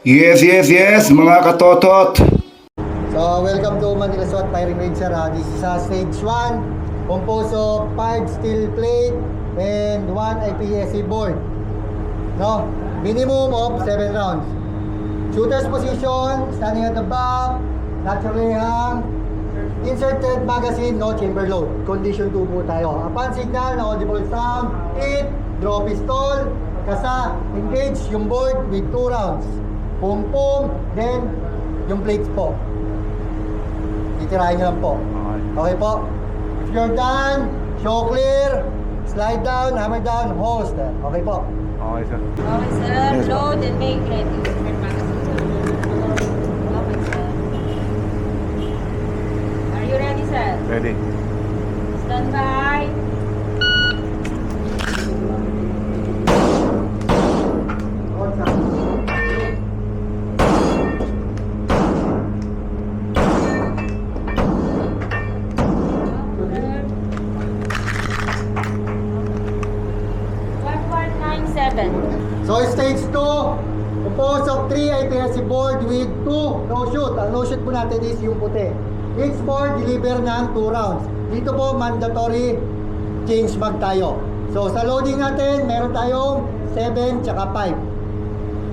Yes, yes, yes, mga katotot. So, welcome to Manila SWAT Firing Range, sir. This is stage 1, composed of 5 steel plate and 1 IPSC board. No? Minimum of 7 rounds. Shooter's position, standing at the back, naturally hang, inserted magazine, no chamber load. Condition 2 po tayo. Upon signal, no audible sound, hit, draw pistol, kasa, engage yung board with 2 rounds. Pum-pum, then yung plates po. Titirahin nyo lang po. Okay po. If you're done, show clear, slide down, hammer down, holster. Okay po. Okay, sir. Okay, sir. Load and make ready. Okay, sir. Are you ready, sir? Ready. Stand by. So stage 2, composed of 3 IPSC board with 2 no-shoot. Ang no-shoot po natin is yung puti. Each board deliver ng 2 rounds. Dito po mandatory change mag tayo. So sa loading natin, meron tayong 7 tsaka 5.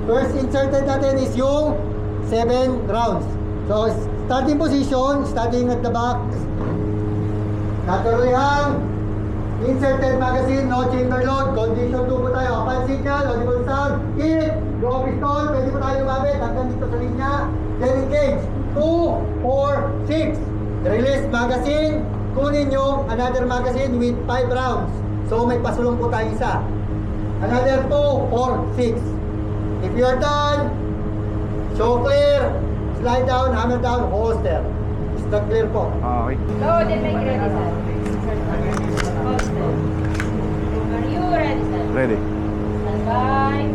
First inserted natin is yung 7 rounds. So starting position, starting at the back. Naturally hang, inserted magazine, no chamber load, condition 2 po tayo. Upon signal, audible sound, hit, draw pistol, pwede po tayo lumabit hanggang dito sa linya. Then engage, 2, 4, 6. Release magazine, kunin nyo another magazine with 5 rounds. So may pasulong po tayo isa. Another 2, 4, 6. If you're done, show clear, slide down, hammer down, holster. Is that clear po? Okay. Load and make ready, sir. Holster. Are you ready, sir? Ready. Stand by.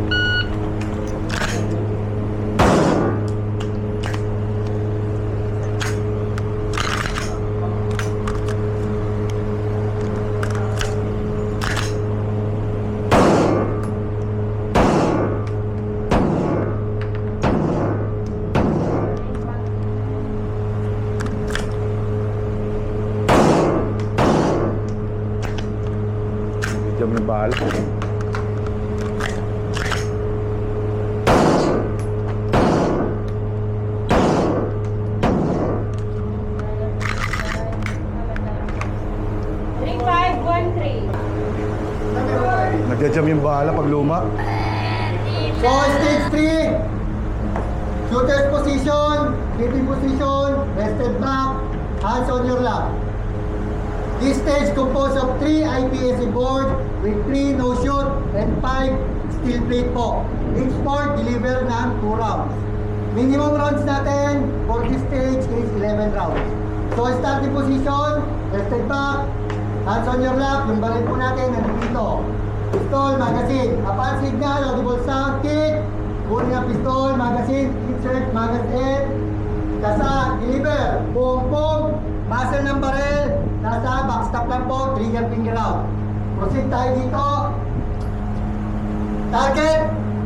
Jam ng bahal. Three, five, one, three. Nagja-jam yung bahala pag luma. So stage 3, shooter's position, hitting position, rested back, hands on your lap. This stage composed of 3 IPSC board with 3 no-shoot and 5 steel plate po. Each board deliver ng 2 rounds. Minimum rounds natin for this stage is 11 rounds. So starting position, rested back, hands on your lap, yung baril po natin nandito. Pistol, magazine. Upon signal, audible sound, kick, kunin ang pistol, magazine, insert, magazine, kasa, deliver, boom, boom, muzzle ng baril, nasa backstop lang po, trigger finger out. Proceed tayo dito. Target,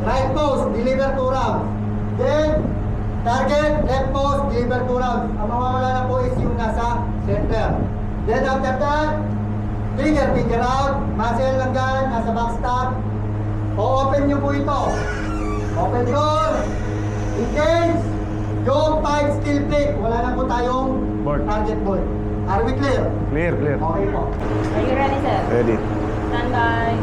right post, deliver 2 rounds. Then, target, left post, deliver 2 rounds. Ang mawawala na po is yung nasa center. Then after that, trigger finger out, muzzle ng gun, nasa backstop. O-open nyo po ito. Open door, engage, yung 5 steel plate. Wala na po tayong Board. target board. Are we clear? Clear, clear. Okay po. Are you ready, sir? Ready. Stand by.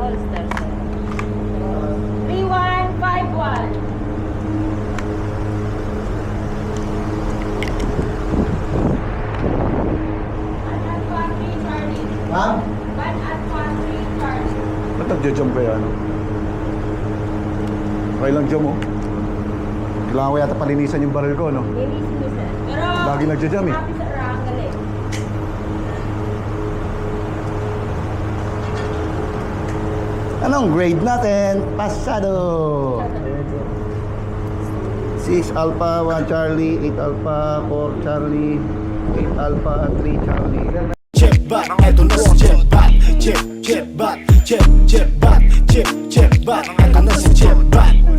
Holster, sir. 3151. Ma'am? One at one, three. Ba't nagja-jam kaya, no? Okay lang jam, oh. Kailangan ko yata palinisan yung baril ko, no? Linisin mo, sir. Pero, Lagi nagja-jam, eh. happy sa rangal eh. Anong grade natin? Pasado. 6 Alpha, 1 Charlie, 8 Alpha, 4 Charlie, 8 Alpha, 3 Charlie. Jetbat, eto na si Jetbat. Jetbat, Jetbat, Jetbat, Jetbat, eto na si Jetbat.